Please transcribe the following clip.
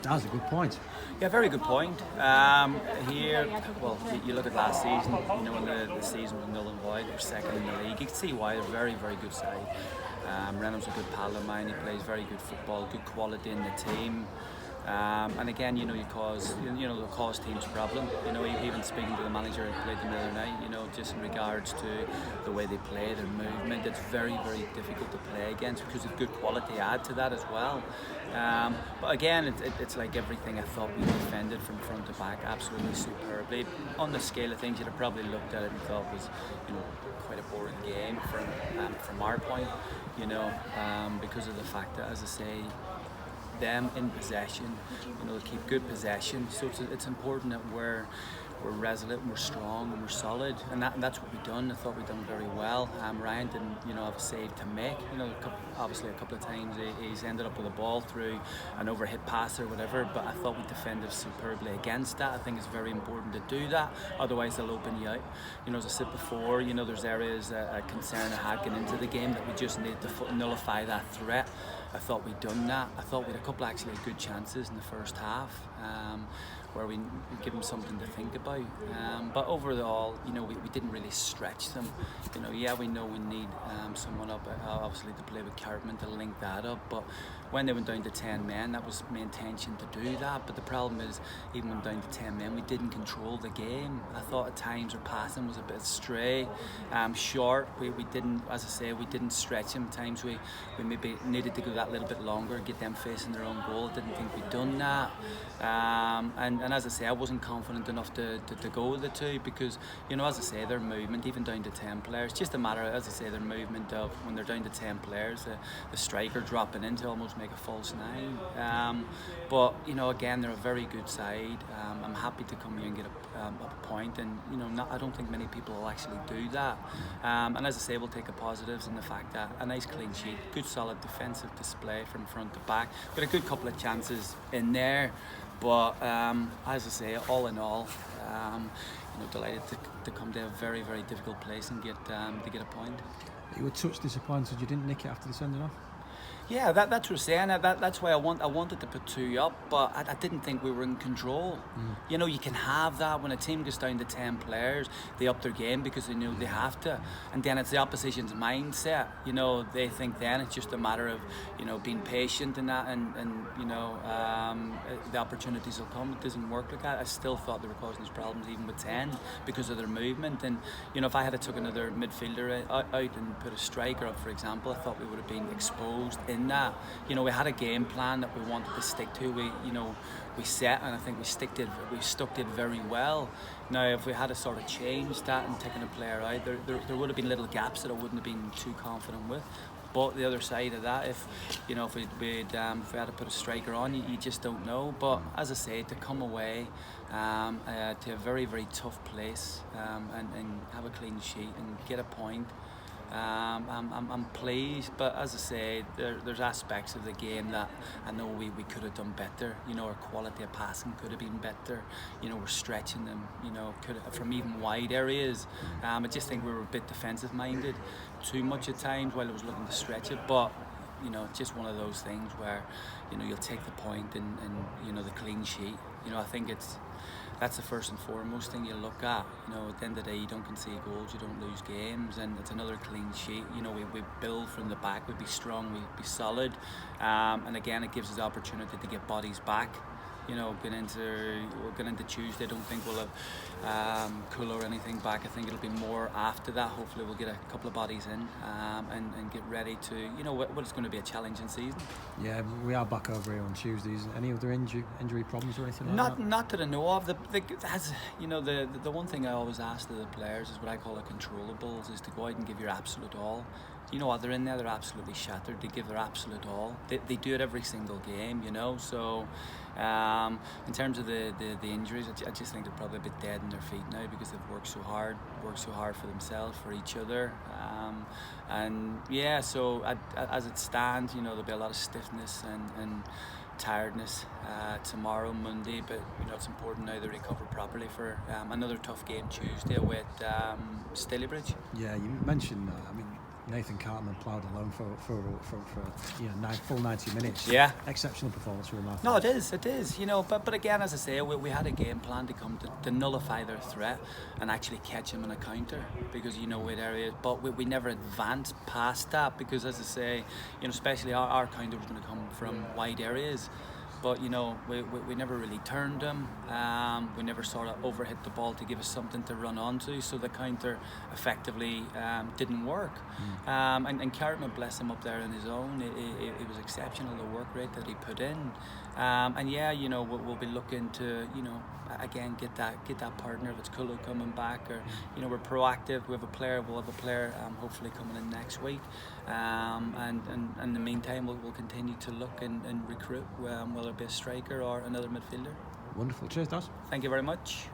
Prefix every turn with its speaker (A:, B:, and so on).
A: That's a good point.
B: Yeah, very good point. Here, well, you look at last season, when the season was null and void, they're second in the league. You can see why they're very, very good side. Reynolds a good pal of mine, he plays very good football, good quality in the team. And again, you cause teams problem. Even speaking to the manager who played them the other night, just in regards to the way they play, their movement, it's very, very difficult to play against because of good quality add to that as well. But again, it's like everything. I thought we defended from front to back absolutely superbly. On the scale of things, you'd have probably looked at it and thought it was, quite a boring game from our point, because of the fact that, as I say, them in possession, keep good possession. So it's important that we're resolute and we're strong and we're solid, and that's what we've done. I thought we've done very well. Ryan didn't, have a save to make. Obviously a couple of times he's ended up with a ball through an overhit pass or whatever, but I thought we defended superbly against that. I think it's very important to do that, otherwise they'll open you out. As I said before, there's areas a concern I had getting into the game that we just need to nullify that threat. I thought we'd done that. I thought we had a couple actually good chances in the first half, where we give them something to think about. But overall, we didn't really stretch them. We know we need someone up, obviously, to play with Cartman to link that up. But when they went down to 10 men, that was my intention to do that. But the problem is, even when down to 10 men, we didn't control the game. I thought at times our passing was a bit stray, short. We didn't, as I say, we didn't stretch them. At times we maybe needed to go that little bit longer, get them facing their own goal. I didn't think we'd done that. And as I say, I wasn't confident enough to go with the two because, as I say, their movement, even down to 10 players, just a matter of, as I say, their movement of when they're down to 10 players, the striker dropping in to almost make a false nine. But, again, they're a very good side. I'm happy to come here and get a point, and, I don't think many people will actually do that. And as I say, we'll take the positives in the fact that a nice clean sheet, good solid defensive display from front to back. Got a good couple of chances in there. But as I say, all in all, delighted to come to a very, very difficult place and get a point.
A: You were touch disappointed you didn't nick it after the sending off?
B: Yeah, that's what I'm saying. That's why I wanted to put two up, but I didn't think we were in control. You can have that when a team goes down to 10 players, they up their game because they know they have to, and then it's the opposition's mindset. They think then it's just a matter of being patient and that, and the opportunities will come. It doesn't work like that. I still thought they were causing us problems even with 10 because of their movement, and if I had took another midfielder out and put a striker up, for example, I thought we would have been exposed in that. We had a game plan that we wanted to stick to. We set, and I think we stuck to it very well. Now, if we had to sort of change that and taken a player out, there would have been little gaps that I wouldn't have been too confident with. But the other side of that, if we had to put a striker on, you just don't know. But as I say, to come away to a very, very tough place and have a clean sheet and get a point, I'm pleased. But as I say, there's aspects of the game that I know we could have done better. Our quality of passing could have been better. We're stretching them, from even wide areas. I just think we were a bit defensive minded too much at times while I was looking to stretch it. But it's just one of those things where you'll take the point and the clean sheet. I think that's the first and foremost thing you look at. At the end of the day, you don't concede goals, you don't lose games, and it's another clean sheet. We build from the back, we'd be strong, we'd be solid, and again, it gives us the opportunity to get bodies back. Going into Tuesday, I don't think we'll have Kula or anything back. I think it'll be more after that. Hopefully we'll get a couple of bodies in and get ready to, what is going to be a challenging season.
A: Yeah, we are back over here on Tuesdays. Any other injury problems or anything like that?
B: Not that I know of. The one thing I always ask of the players is what I call the controllables, is to go out and give your absolute all. What they're in there, they're absolutely shattered. They give their absolute all. They do it every single game, so in terms of the injuries, I just think they're probably a bit dead on their feet now because they've worked so hard for themselves, for each other, so as it stands, there'll be a lot of stiffness and tiredness tomorrow, Monday, but it's important now they recover properly for another tough game Tuesday with Stalybridge.
A: Yeah, you mentioned that. I mean, Nathan Cartman ploughed alone for full 90 minutes.
B: Yeah.
A: Exceptional performance from him.
B: No, it is. You know, but again, as I say, we had a game plan to come to nullify their threat and actually catch him in a counter, because you know what areas. But we never advanced past that, because as I say, you know, especially our counter was going to come from wide areas. But you know, we never really turned them. We never sort of overhit the ball to give us something to run onto, so the counter effectively didn't work. And Cartman, bless him, up there on his own, it was exceptional, the work rate that he put in. And yeah, you know, we'll be looking to, you know, again get that partner, if it's Kulu coming back, or you know, we're proactive. We'll have a player hopefully coming in next week. And in the meantime, we'll continue to look and recruit, whether it be a striker or another midfielder.
A: Wonderful. Cheers, Daz.
B: Thank you very much.